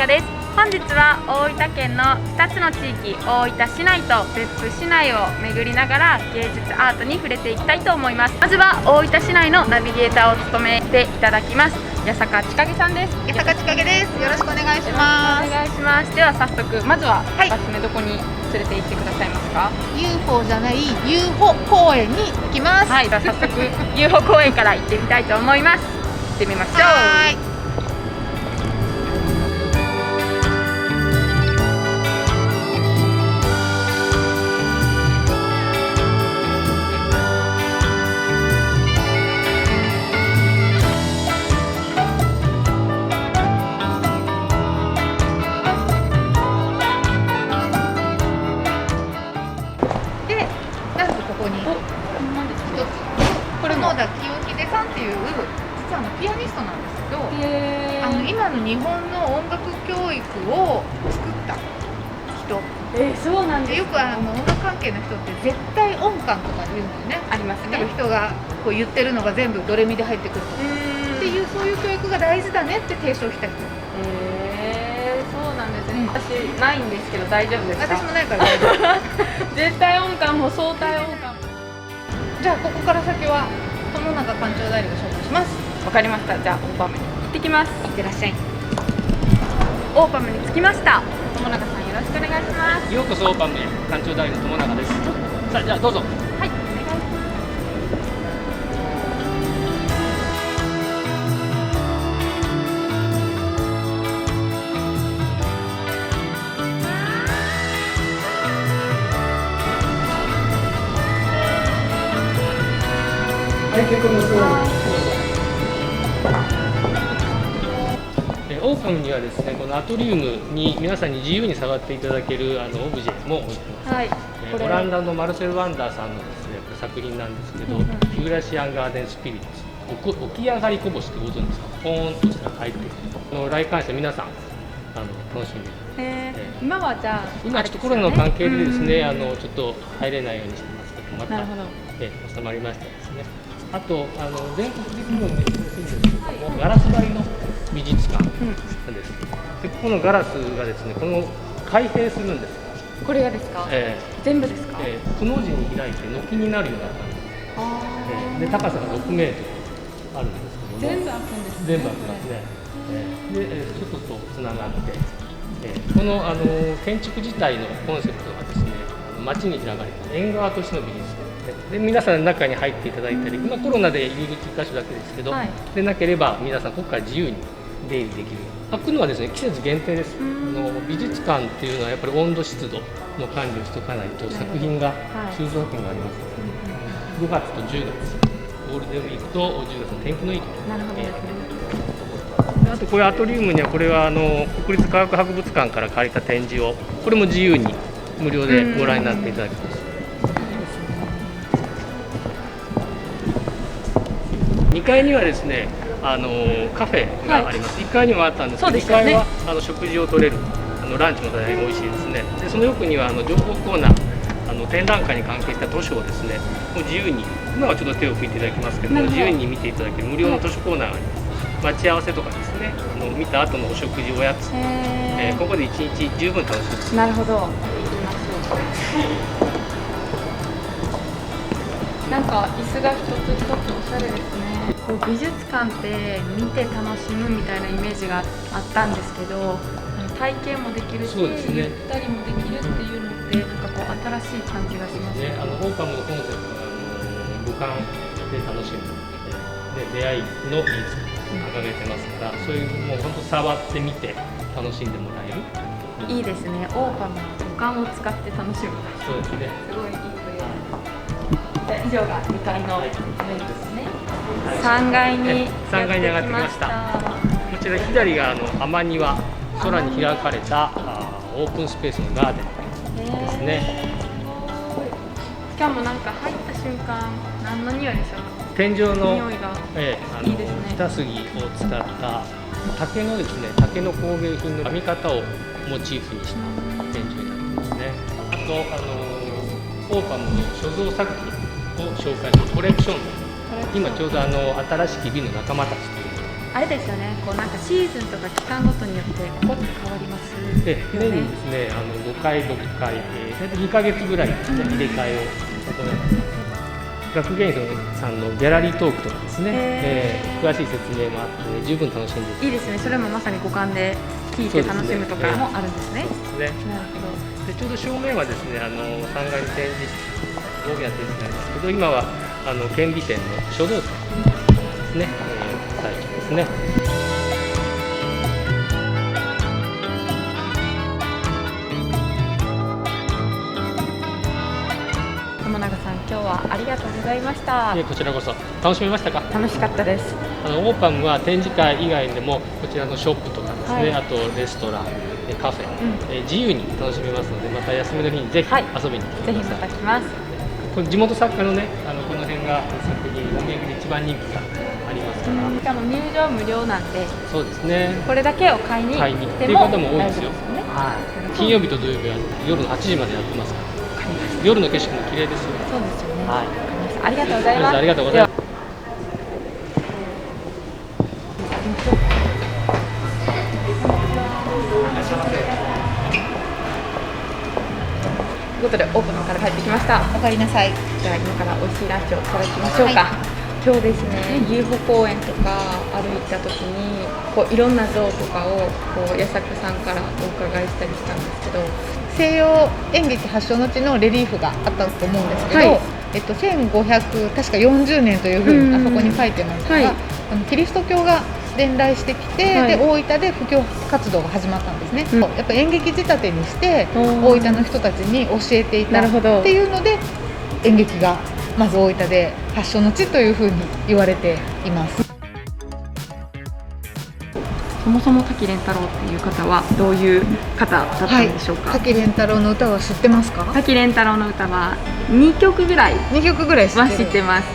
香です。本日は大分県の2つの地域、大分市内と別府市内を巡りながら芸術アートに触れていきたいと思います。まずは大分市内のナビゲーターを務めていただきます八坂千景さんです。八坂千景です。よろしくお願いします。お願いします。では早速、まずははい、2つ目どこに連れて行ってくださいますか？ UFO じゃない UFO 公園に行きます。はい、では早速UFO 公園から行ってみたいと思います。行ってみましょう。はい。で、なんとここに一つ、これの清秀さんっていう実はピアニストなんですけど、今の日本の音楽教育を作った人そうなんで、よく音楽関係の人って絶対音感とか言うんだよね。ありますね。例えば人がこう言ってるのが全部ドレミで入ってくるとかっていう、そういう教育が大事だねって提唱した人。そうなんですね。私ないんですけど大丈夫ですか？私もないから大丈夫。絶対音感も相対音感も。じゃあここから先は友永館長代理が紹介します。わかりました。じゃあオーパムに行ってきます。いってらっしゃい。オーパムに着きました。友永さんよろしくお願いします。ようこそオーパムへ。館長代理の友永です。さあ、じゃあどうぞ。はい、お願いします。はい、結構です。オーパムにはですね、このアトリウムに皆さんに自由に触っていただけるオブジェも置いてます。はい。オランダのマルセル・ワンダーさんのですね、作品なんですけど、ユーラシアンガーデンスピリッツ、起き上がりこぼしってご存知ですか？ポーンとした入っている。来館者皆さん楽しんで。今はじゃあ今ちょっとコロナの関係でですね、ちょっと入れないようにしてますけど、また収まりましたですね。あと全国的にも珍しいんですけども、ガラス張りの美術館なんです。でここのガラスがですね、この開閉するんです。これがですか？全部ですか？くの字に開いて軒になるような感じで、高さが6メートルあるんですけども、全部開くんですね。全部開きますね。で外とつながって、この建築自体のコンセプトがですね、街に開かれた縁側としての美術館で、皆さん中に入っていただいたり、今コロナで入り口1箇所だけですけど、でなければ皆さんここから自由に出入りできる。開くのはですね、季節限定です。美術館っていうのはやっぱり温度湿度の管理をしておかないと作品が収蔵品がありますので、5月と10月ゴールデンウィークと10月の天気のいい時。なるほどですね。あとこれアトリウムにはこれは国立科学博物館から借りた展示をこれも自由に無料でご覧になっていただきます。2階にはですねカフェがあります。1階にもあったんですけど、2階は食事を取れるランチも大変美味しいですね。でその奥には情報コーナー展覧会に関係した図書をですねもう自由に、今はちょっと手を拭いていただきますけども、自由に見ていただける無料の図書コーナーがあります。待ち合わせとかですね、見た後のお食事、おやつ、ここで1日十分楽しめます。なるほど。行きましょう。なんか椅子が一つ一つおしゃれですね。美術館って見て楽しむみたいなイメージがあったんですけど、体験もできるし、ゆったりもできるっていうのってなんかこう新しい感じがしますね。オーパムのコンセプトが五感で楽しむ、で出会いの美術館掲げてますから、そういうもう本当触ってみて楽しんでもらえる。いいですね。オーパムの五感を使って楽しむ。そうですね。すごいいいプレー。以上が2階のイベントですね。3階に上がってきました。こちら左が天庭、空に開かれたオープンスペースのガーデンですね。しかもなんか入った瞬間、何の匂いでしょう？天井の匂いがいいですね。板杉を使った竹のですね、竹の工芸品の編み方をモチーフにした展示になってますね。あとオーパムの所蔵作品を紹介するコレクション、今ちょうど新しき美の仲間たちというのをあれですよね、こうなんかシーズンとか期間ごとによってここって変わりますよね。年にですね、5回、6回、大体2ヶ月ぐらいですね、入れ替えを行っています。学芸員さんのギャラリートークとかですね、詳しい説明もあって十分楽しんでいいですね。それもまさに五感で聞いて楽しむとかもあるんですね。そうですね。なるほど。でちょうど正面はですね、3階に展示室、大きな展示室なんですけど、今は顕微店の書道展ですね、最中ですね。友永さん、今日はありがとうございました。こちらこそ楽しめましたか？楽しかったです。オーパムは展示会以外でもこちらのショップとかですね、はい、あとレストラン、カフェ、自由に楽しめますので、また休みの日にぜひ遊びに来てください。ぜひまた来ます。これ地元作家のね、この辺が作品、お土産で一番人気がありますから。しかも入場無料なんで、そうですね。これだけを買いに行ってもっていう方も多いですよ。はい。金曜日と土曜日は夜の8時までやってますから。夜の景色も綺麗ですよ。そうですよね。はい。ありがとうございます。ありがとうございます。ということでオープンから帰ってきました。おかえりなさい。じゃあ今から美味しいランチをいただきましょうか。今日ですね、UFO 公園とか歩いた時にこういろんな像とかをこう八作さんからお伺いしたりしたんですけど、西洋演劇発祥の地のレリーフがあったと思うんですけど、1500確か40年というふうにあそこに書いてますが、キリスト教が伝来してきて、で大分で布教活動が始まったんですね。やっぱ演劇仕立てにして大分の人たちに教えていたっていうので、演劇がまず大分で発祥の地というふうに言われています。そもそも滝廉太郎っていう方はどういう方だったんでしょうか？滝廉太郎の歌は知ってますか？滝廉太郎の歌は2曲ぐらい2曲ぐらい知ってます。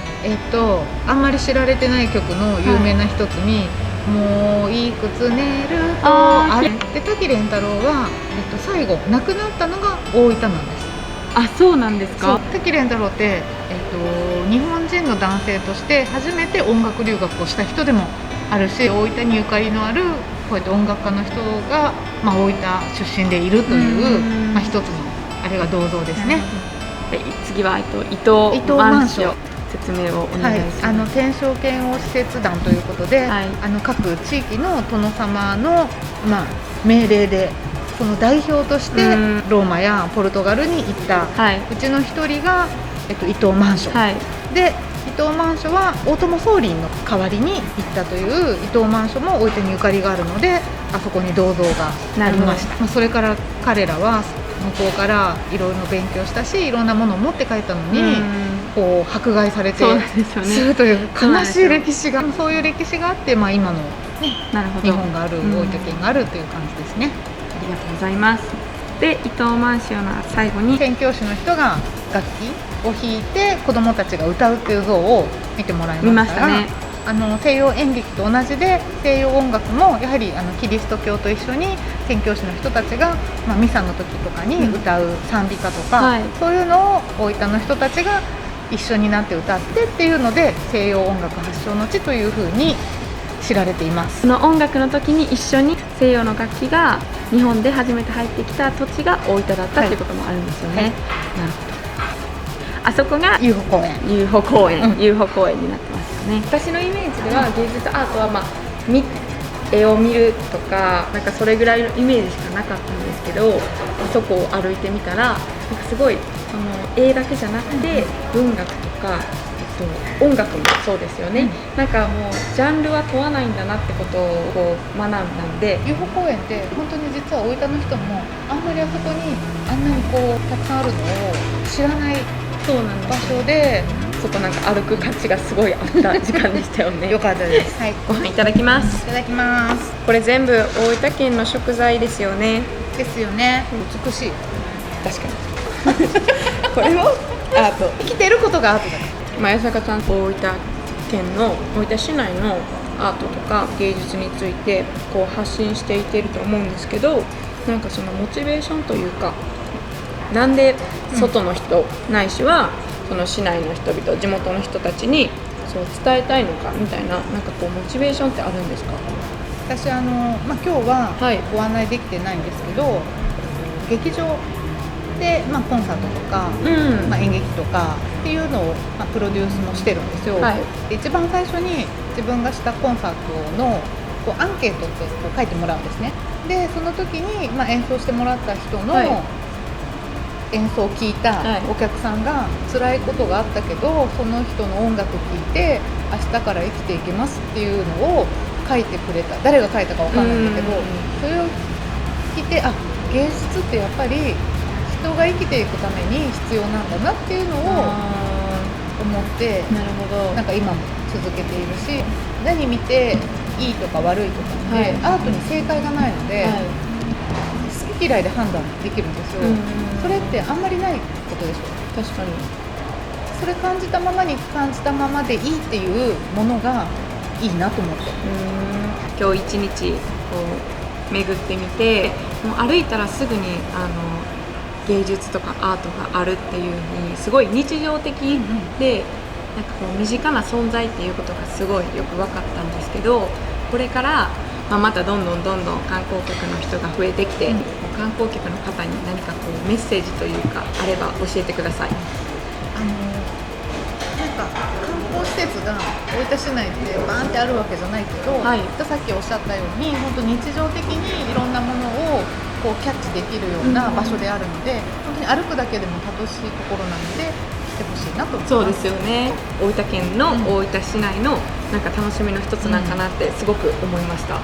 あんまり知られてない曲の有名な一つに、もういくつ寝るとあれで、滝廉太郎は、最後亡くなったのが大分なんです。あ、そうなんですか？滝廉太郎って、日本人の男性として初めて音楽留学をした人でもあるし、大分にゆかりのあるこうやって音楽家の人が、大分出身でいるという、一つのあれが銅像ですね。次は伊藤満書説明をお願いします。天正剣王使節団ということで、各地域の殿様の、命令でその代表としてローマやポルトガルに行った、うちの一人が、伊藤満書、で伊藤満書は大友宗麟の代わりに行ったという伊藤満書も大分にゆかりがあるので、あそこに銅像がありました。それから彼らは向こうからいろいろ勉強したし、いろんなものを持って帰ったのにこう迫害されてするという悲しい歴史が、そういう歴史があって、今の、日本がある、大分県があるという感じですね。ありがとうございます。で、伊藤満州の最後に宣教師の人が楽器を弾いて子どもたちが歌うっていう像を見てもらいましたが、西洋演劇と同じで西洋音楽もやはりキリスト教と一緒に宣教師の人たちが、ミサの時とかに歌う賛美歌とか、そういうのを大分の人たちが一緒になって歌ってっていうので、西洋音楽発祥の地というふうに知られています。その音楽の時に一緒に西洋の楽器が日本で初めて入ってきた土地が大分だったっていうこともあるんですよね。なるほど。あそこが UFO 公園、UFO 公園になってますよね。私のイメージでは芸術アートは絵を見るとか、それぐらいのイメージしかなかったんですけど、あそこを歩いてみたらすごいその絵だけじゃなくて文学とか音楽もそうですよね。もうジャンルは問わないんだなってことを学んだんで、 UFO 公園って本当に実は大分の人もあんまりあそこにあんなにたくさんあるのを知らない場所で、そこ歩く価値がすごいあった時間でしたよね。よかったです。ご飯いただきます。いただきます。これ全部大分県の食材ですよね。ですよね。美しい。確かに。これもアート。生きてることがアートだから。八坂さん、大分県の大分市内のアートとか芸術について発信していってると思うんですけど、そのモチベーションというか、なんで外の人、ないしはその市内の人々、地元の人たちにそう伝えたいのかみたいな、なんかこうモチベーションってあるんですか？私今日ははいご案内できてないんですけど、劇場で、コンサートとか、うん演劇とかっていうのを、プロデュースもしてるんですよ、はいで一番最初に自分がしたコンサートのこうアンケートってこう書いてもらうんですね。でその時に、演奏してもらった人の、はい演奏を聞いたはいお客さんが辛いことがあったけど、その人の音楽を聴いて明日から生きていけますっていうのを書いてくれた。誰が書いたかわかんないんだけど、それを聞いて、芸術ってやっぱり人が生きていくために必要なんだなっていうのを思って、なるほど。なんか今も続けているし、何見ていいとか悪いとかって、はいアートに正解がないので、はい好き嫌いで判断できるんですよ、それってあんまりないことでしょ。確かに。それ感じたままに感じたままでいいっていうものがいいなと思って。今日一日こう巡ってみて、もう歩いたらすぐに芸術とかアートがあるっていう風にすごい日常的で、なんかこう身近な存在っていうことがすごいよく分かったんですけど、これから、またどんどん観光客の人が増えてきて、もう観光客の方に何かこうメッセージというかあれば教えてください。なんか観光施設が大分市内ってバーンってあるわけじゃないけど、はいさっきおっしゃったように本当日常的にいろんなものをこうキャッチできるような場所であるので、本当に歩くだけでも楽しいところなので来てほしいなと思います。そうですよね。大分県の大分市内のなんか楽しみの一つなんかなってすごく思いました。は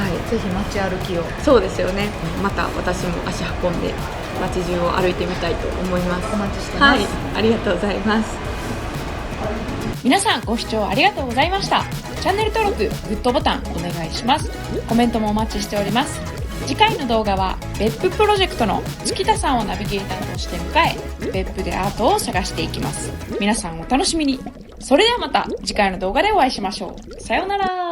い。ぜひ街歩きを。そうですよね。また私も足運んで街中を歩いてみたいと思います。お待ちしてます。はい、ありがとうございます。皆さんご視聴ありがとうございました。チャンネル登録、グッドボタンお願いします。コメントもお待ちしております。次回の動画は別府プロジェクトの月田さんをナビゲーターとして迎え、別府でアートを探していきます。皆さんお楽しみに。それではまた次回の動画でお会いしましょう。さようなら。